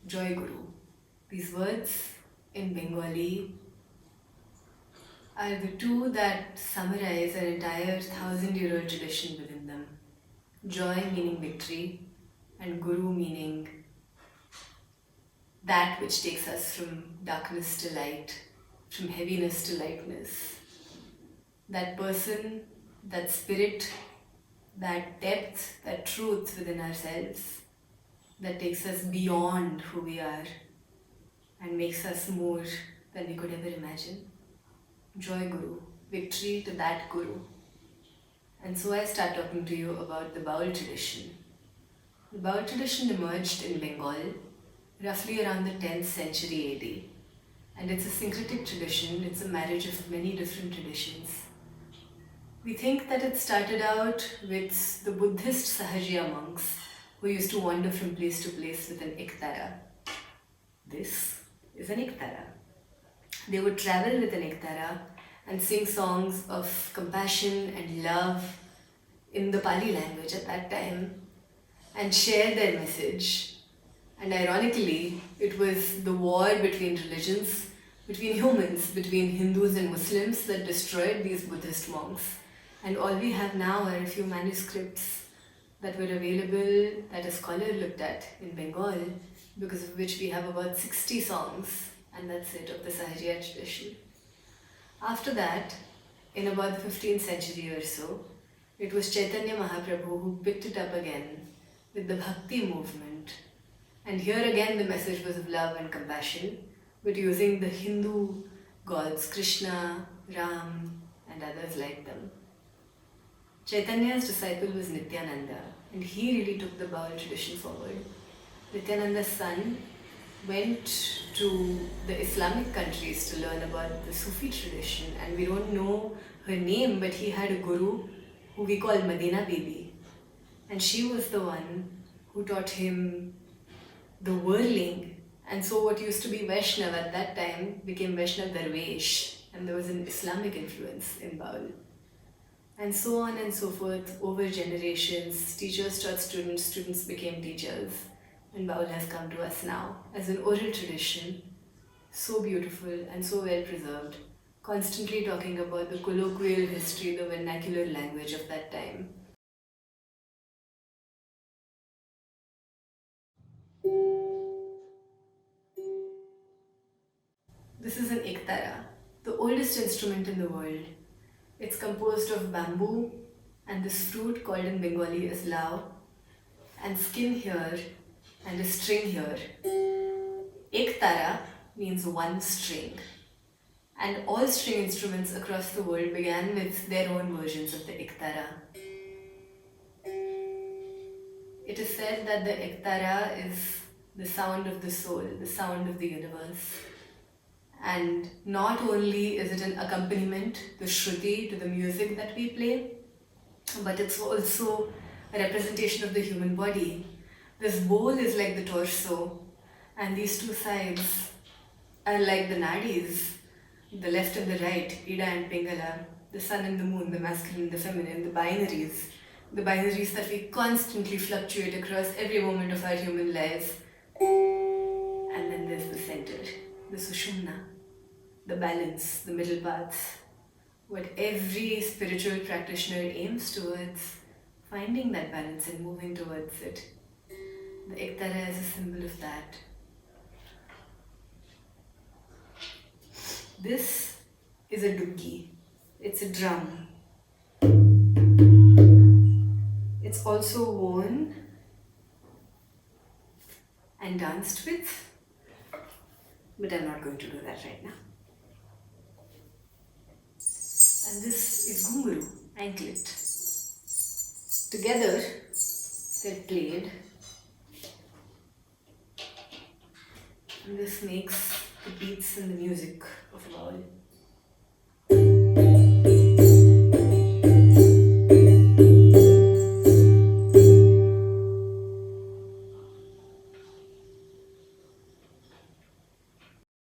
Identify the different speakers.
Speaker 1: Joy Guru. These words in Bengali are the two that summarize an entire 1,000-year-old tradition within them. Joy meaning victory, and Guru meaning that which takes us from darkness to light, from heaviness to lightness. That person, that spirit, that depth, that truth within ourselves that takes us beyond who we are and makes us more than we could ever imagine. Joy Guru, victory to that Guru. And so I start talking to you about the Baul tradition. The Baul tradition emerged in Bengal roughly around the 10th century AD. And it's a syncretic tradition, it's a marriage of many different traditions. We think that it started out with the Buddhist Sahajiya monks who used to wander from place to place with an iktara. This is an iktara. They would travel with an iktara and sing songs of compassion and love in the Pali language at that time and share their message. And ironically, it was the war between religions, between humans, between Hindus and Muslims that destroyed these Buddhist monks. And all we have now are a few manuscripts that were available that a scholar looked at in Bengal, because of which we have about 60 songs, and that's it, of the Sahajiya tradition. After that, in about the 15th century or so, it was Chaitanya Mahaprabhu who picked it up again with the Bhakti movement. And here again the message was of love and compassion, but using the Hindu gods Krishna, Ram, and others like them. Chaitanya's disciple was Nityananda, and he really took the Baul tradition forward. Nityananda's son went to the Islamic countries to learn about the Sufi tradition, and we don't know her name, but he had a guru who we call Madina Bibi, and she was the one who taught him the whirling. And so what used to be Vaishnav at that time became Vaishnav Darvesh, and there was an Islamic influence in Baul. And so on and so forth, over generations, teachers taught students, students became teachers, and Baul has come to us now as an oral tradition, so beautiful and so well preserved, constantly talking about the colloquial history, the vernacular language of that time. This is an iktara, the oldest instrument in the world. It's composed of bamboo and this fruit called in Bengali as lao, and skin here and a string here. Iktara means one string, and all string instruments across the world began with their own versions of the iktara. It is said that the iktara is the sound of the soul, the sound of the universe. And not only is it an accompaniment, the shruti, to the music that we play, but it's also a representation of the human body. This bowl is like the torso, and these two sides are like the nadis, the left and the right, Ida and Pingala, the sun and the moon, the masculine and the feminine, the binaries that we constantly fluctuate across every moment of our human lives. And then there's the center, the sushumna, the balance, the middle path, what every spiritual practitioner aims towards, finding that balance and moving towards it. The iktara is a symbol of that. This is a duggi. It's a drum. It's also worn and danced with, but I'm not going to do that right now. And this is gunguru, anklet. Together, they're played, and this makes the beats and the music of a baul.